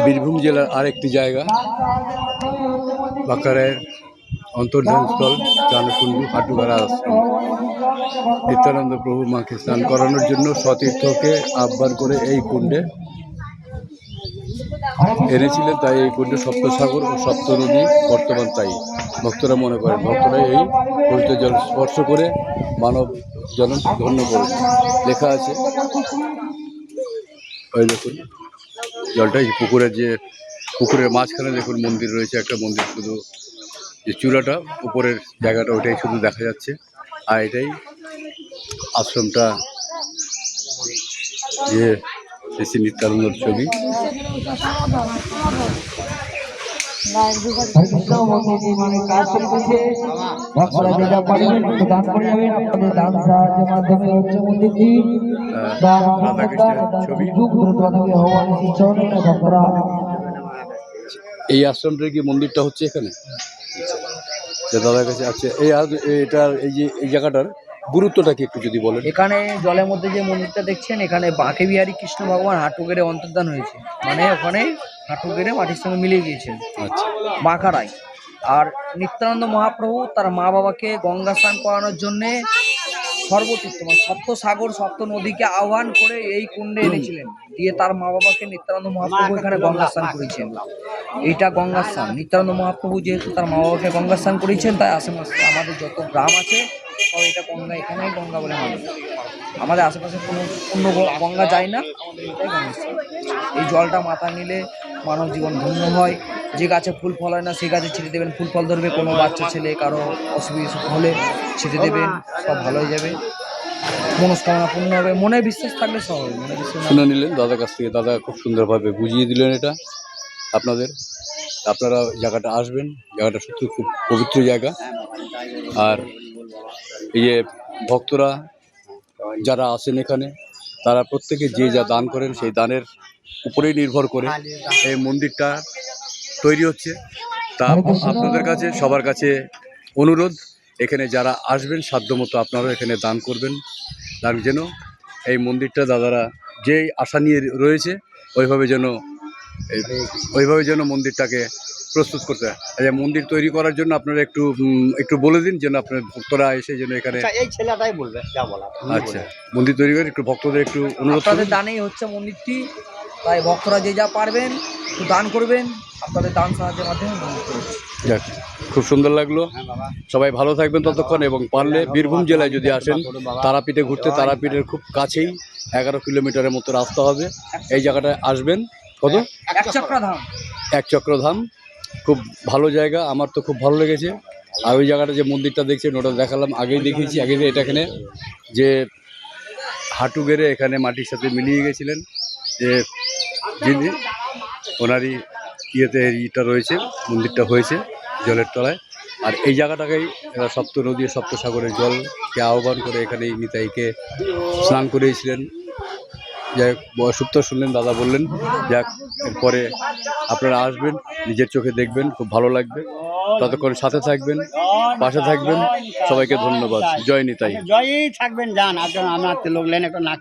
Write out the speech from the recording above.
বীরভূম জেলার আরেকটি জায়গা বাঁকড়ার অন্তর্ধানস্থল চানকুণ্ডু হাটুগাড়া আশ্রম। নিত্যানন্দ প্রভু মাকে স্নান করানোর জন্য সতীর্থকে আহ্বান করে এই কুণ্ডে এনেছিলেন, তাই এই কুণ্ডে সপ্তসাগর ও সপ্ত নদী বর্তমান। তাই ভক্তরা মনে করেন ভক্তরা এই পবিত্র জল স্পর্শ করে মানব জনম ধন্য করেন। লেখা আছে, ওই দেখুন জলটা পুকুরের মাঝখানে দেখুন মন্দির রয়েছে, একটা মন্দির, শুধু যে চূড়াটা উপরের জায়গাটা ওটাই শুধু দেখা যাচ্ছে। আর এটাই আশ্রমটা, যে শ্রী নিত্যানন্দর ছবি। এই আশ্রমটার কি মন্দিরটা হচ্ছে এখানে দাদার কাছে আছে। এটার এই জায়গাটার গুরুত্বটা কি একটু যদি বলেন। এখানে জলের মধ্যে যে মন্দিরটা দেখছেন, এখানে বাঁকে বিহারী কৃষ্ণ ভগবান হাঁটু গেড়ে অন্তর্ধান হয়েছে, মানে ওখানে হাঁটু গেড়ে মাটির সঙ্গে মিলিয়ে গিয়েছেন। আচ্ছা। বাঁকড়ায়। আর নিত্যানন্দ মহাপ্রভু তার মা বাবাকে গঙ্গা স্নান করানোর জন্যে সর্বতীর্থ মানে সপ্ত সাগর সপ্ত নদীকে আহ্বান করে এই কুণ্ডে এনেছিলেন, দিয়ে তার মা বাবাকে নিত্যানন্দ মহাপ্রভু এখানে গঙ্গা স্নান করেছেন। এইটা গঙ্গা স্নান। নিত্যানন্দ মহাপ্রভু যেহেতু তার মা বাবাকে গঙ্গা স্নান করেছেন, তাই আশেপাশে আমাদের যত গ্রাম আছে সব এটা গঙ্গা, এখানেই গঙ্গা বলে মানে। আমাদের আশেপাশে কোনো অন্য গঙ্গা যায় না, আমাদের এটাই গঙ্গা স্নান। এই জলটা মাথা নিলে মানব জীবন ধন্য হয়। যে গাছে ফুল ফল হয় না সেই গাছে ছিটে দেবেন, ফুল ফল ধরবে। কোনো বাচ্চা ছেলে কারো অসুবিধা হলে ছিটে দেবেন, সব ভালো হয়ে যাবে, মনস্কামনা পূর্ণ হবে। মনে বিশ্বাস থাকলে সব হবে। মনে বিশ্বাস শুনে নিলেন দাদার কাছ থেকে, দাদা খুব সুন্দরভাবে বুঝিয়ে দিলেন এটা আপনাদের। আপনারা জায়গাটা আসবেন, জায়গাটা সত্যি খুব পবিত্র জায়গা। আর এই যে ভক্তরা যারা আসেন এখানে, তারা প্রত্যেকে যে যা দান করেন সেই দানের উপরেই নির্ভর করে এই মন্দিরটা তৈরি হচ্ছে। তা আপনাদের কাছে সবার কাছে অনুরোধ, এখানে যারা আসবেন সাধ্যমতো আপনারাও এখানে দান করবেন, দান যেন এই মন্দিরটা দাদারা যেই আশা নিয়ে রয়েছে ওইভাবে যেন মন্দিরটাকে প্রস্তুত করতে হয়। মন্দির তৈরি করার জন্য আপনারা একটু বলে দিন, যেন আপনার ভক্তরা এসে যেন এখানে। এই ছেলেটাই বলবে যা বলা। আচ্ছা, মন্দির তৈরি করে একটু ভক্তদের একটু অনুরোধ। আপনাদের দানেই হচ্ছে মন্দিরটি, তাই ভক্তরা যে যা পারবেন একটু দান করবেন। আপনাদের দান সাহায্যের মাধ্যমে মন্দির করেছি। যাক, খুব সুন্দর লাগলো। সবাই ভালো থাকবেন ততক্ষণ, এবং পারলে বীরভূম জেলায় যদি আসেন তারাপীঠে ঘুরতে, তারাপীঠের খুব কাছেই 11 কিলোমিটারের মতো রাস্তা হবে। এই জায়গাটায় আসবেন। কত? একচক্রধাম। খুব ভালো জায়গা, আমার তো খুব ভালো লেগেছে। আর ওই জায়গাটা যে মন্দিরটা দেখছেন ওটা দেখালাম, আগেই দেখিয়েছি। এটা এখানে যে হাঁটু গেড়ে এখানে মাটির সাথে মিলিয়ে গেছিলেন, যে যিনি ওনারই ইয়েটা রয়েছে, মন্দিরটা হয়েছে জলের তলায়। আর এই জায়গাটাকেই এরা সপ্ত নদী সপ্ত সাগরের জলকে আহ্বান করে এখানেই নিতাইকে স্নান করিয়েছিলেন। যাই হোক, সুপ্ত শুনলেন, দাদা বললেন। যাক, এরপরে আপনারা আসবেন, নিজের চোখে দেখবেন, খুব ভালো লাগবে। ততক্ষণ সাথে থাকবেন, পাশে থাকবেন। সবাইকে ধন্যবাদ। জয় নিতাই। জয়ই থাকবেন। যান আপনার লোক লেন একটা না।